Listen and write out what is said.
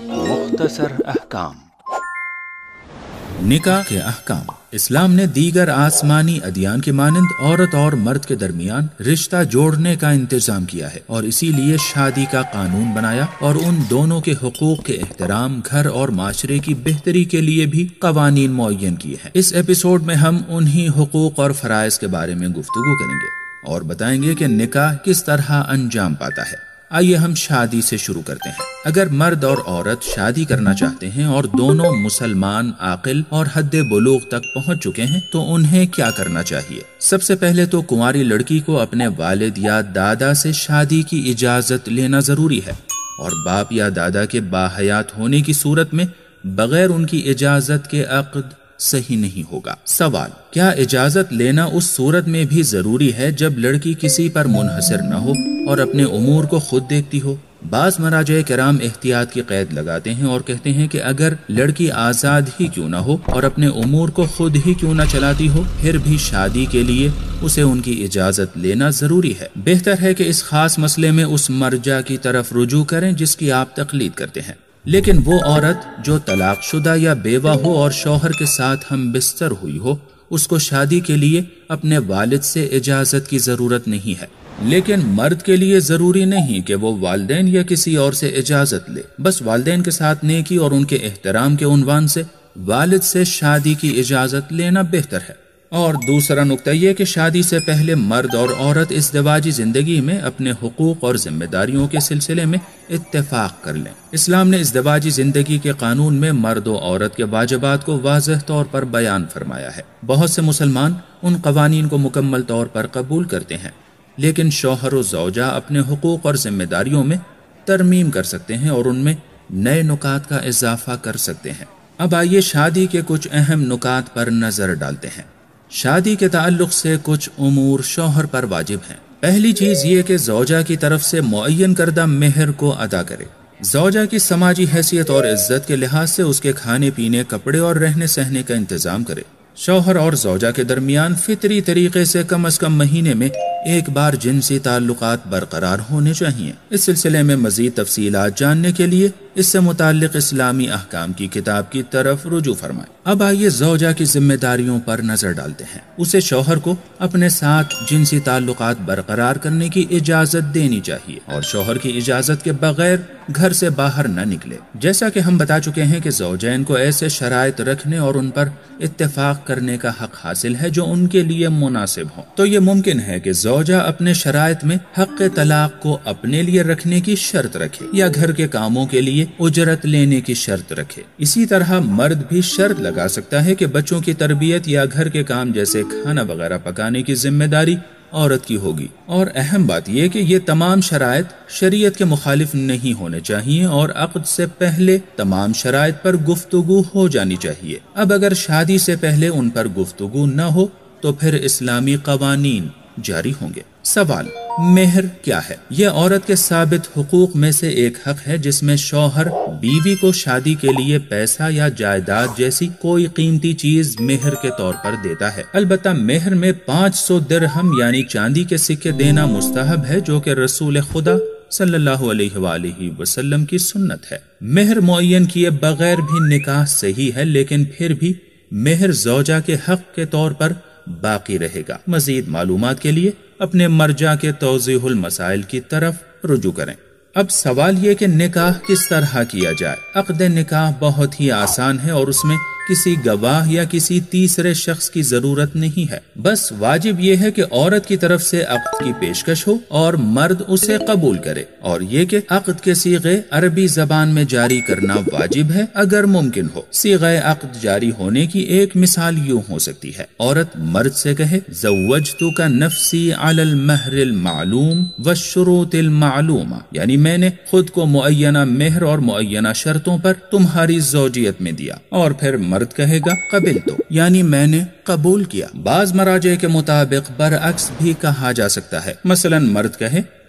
مختصر احکام۔ نکاح کے احکام۔ اسلام نے دیگر آسمانی ادیان کے مانند عورت اور مرد کے درمیان رشتہ جوڑنے کا انتظام کیا ہے، اور اسی لیے شادی کا قانون بنایا اور ان دونوں کے حقوق کے احترام، گھر اور معاشرے کی بہتری کے لیے بھی قوانین معین کیے ہیں۔ اس ایپیسوڈ میں ہم انہی حقوق اور فرائض کے بارے میں گفتگو کریں گے اور بتائیں گے کہ نکاح کس طرح انجام پاتا ہے۔ آئیے ہم شادی سے شروع کرتے ہیں۔ اگر مرد اور عورت شادی کرنا چاہتے ہیں اور دونوں مسلمان، عاقل اور حد بلوغ تک پہنچ چکے ہیں تو انہیں کیا کرنا چاہیے؟ سب سے پہلے تو کنواری لڑکی کو اپنے والد یا دادا سے شادی کی اجازت لینا ضروری ہے، اور باپ یا دادا کے باحیات ہونے کی صورت میں بغیر ان کی اجازت کے عقد صحیح نہیں ہوگا۔ سوال: کیا اجازت لینا اس صورت میں بھی ضروری ہے جب لڑکی کسی پر منحصر نہ ہو اور اپنے امور کو خود دیکھتی ہو؟ بعض مراجع کرام احتیاط کی قید لگاتے ہیں اور کہتے ہیں کہ اگر لڑکی آزاد ہی کیوں نہ ہو اور اپنے امور کو خود ہی کیوں نہ چلاتی ہو، پھر بھی شادی کے لیے اسے ان کی اجازت لینا ضروری ہے۔ بہتر ہے کہ اس خاص مسئلے میں اس مرجع کی طرف رجوع کریں جس کی آپ تقلید کرتے ہیں۔ لیکن وہ عورت جو طلاق شدہ یا بیوہ ہو اور شوہر کے ساتھ ہم بستر ہوئی ہو، اس کو شادی کے لیے اپنے والد سے اجازت کی ضرورت نہیں ہے۔ لیکن مرد کے لیے ضروری نہیں کہ وہ والدین یا کسی اور سے اجازت لے، بس والدین کے ساتھ نیکی اور ان کے احترام کے عنوان سے والد سے شادی کی اجازت لینا بہتر ہے۔ اور دوسرا نقطہ یہ کہ شادی سے پہلے مرد اور عورت ازدواجی زندگی میں اپنے حقوق اور ذمہ داریوں کے سلسلے میں اتفاق کر لیں۔ اسلام نے ازدواجی زندگی کے قانون میں مرد و عورت کے واجبات کو واضح طور پر بیان فرمایا ہے۔ بہت سے مسلمان ان قوانین کو مکمل طور پر قبول کرتے ہیں، لیکن شوہر و زوجہ اپنے حقوق اور ذمہ داریوں میں ترمیم کر سکتے ہیں اور ان میں نئے نکات کا اضافہ کر سکتے ہیں۔ اب آئیے شادی کے کچھ اہم نکات پر نظر ڈالتے ہیں۔ شادی کے تعلق سے کچھ امور شوہر پر واجب ہیں۔ پہلی چیز یہ کہ زوجہ کی طرف سے معین کردہ مہر کو ادا کرے۔ زوجہ کی سماجی حیثیت اور عزت کے لحاظ سے اس کے کھانے پینے، کپڑے اور رہنے سہنے کا انتظام کرے۔ شوہر اور زوجہ کے درمیان فطری طریقے سے کم از کم مہینے میں ایک بار جنسی تعلقات برقرار ہونے چاہیے۔ اس سلسلے میں مزید تفصیلات جاننے کے لیے اس سے متعلق اسلامی احکام کی کتاب کی طرف رجوع فرمائیں۔ اب آئیے زوجہ کی ذمہ داریوں پر نظر ڈالتے ہیں۔ اسے شوہر کو اپنے ساتھ جنسی تعلقات برقرار کرنے کی اجازت دینی چاہیے اور شوہر کی اجازت کے بغیر گھر سے باہر نہ نکلے۔ جیسا کہ ہم بتا چکے ہیں کہ زوجین کو ایسے شرائط رکھنے اور ان پر اتفاق کرنے کا حق حاصل ہے جو ان کے لیے مناسب ہوں۔ تو یہ ممکن ہے کہ زوجہ اپنے شرائط میں حق طلاق کو اپنے لیے رکھنے کی شرط رکھے یا گھر کے کاموں کے لیے اجرت لینے کی شرط رکھے۔ اسی طرح مرد بھی شرط لگا سکتا ہے کہ بچوں کی تربیت یا گھر کے کام جیسے کھانا وغیرہ پکانے کی ذمہ داری عورت کی ہوگی۔ اور اہم بات یہ کہ یہ تمام شرائط شریعت کے مخالف نہیں ہونے چاہیے اور عقد سے پہلے تمام شرائط پر گفتگو ہو جانی چاہیے۔ اب اگر شادی سے پہلے ان پر گفتگو نہ ہو تو پھر اسلامی قوانین جاری ہوں گے۔ سوال: مہر کیا ہے؟ یہ عورت کے ثابت حقوق میں سے ایک حق ہے جس میں شوہر بیوی کو شادی کے لیے پیسہ یا جائیداد جیسی کوئی قیمتی چیز مہر کے طور پر دیتا ہے۔ البتہ مہر میں 500 درہم یعنی چاندی کے سکے دینا مستحب ہے، جو کہ رسول خدا صلی اللہ علیہ وآلہ وسلم کی سنت ہے۔ مہر معین کیے بغیر بھی نکاح صحیح ہے، لیکن پھر بھی مہر زوجہ کے حق کے طور پر باقی رہے گا۔ مزید معلومات کے لیے اپنے مرجع کے توضیح المسائل کی طرف رجوع کریں۔ اب سوال یہ کہ نکاح کس طرح کیا جائے؟ عقد نکاح بہت ہی آسان ہے اور اس میں کسی گواہ یا کسی تیسرے شخص کی ضرورت نہیں ہے۔ بس واجب یہ ہے کہ عورت کی طرف سے عقد کی پیشکش ہو اور مرد اسے قبول کرے، اور یہ کہ عقد کے صیغے عربی زبان میں جاری کرنا واجب ہے اگر ممکن ہو۔ صیغہ عقد جاری ہونے کی ایک مثال یوں ہو سکتی ہے: عورت مرد سے کہے زوجتک نفسی علی المہر المعلوم والشروط المعلومہ، یعنی میں نے خود کو معینہ مہر اور معینہ شرطوں پر تمہاری زوجیت میں دیا، اور پھر مرد کہے گا قبل تو، یعنی میں نے قبول کیا۔ بعض مراجع کے مطابق برعکس بھی کہا جا سکتا ہے۔ مثلا مرد کہے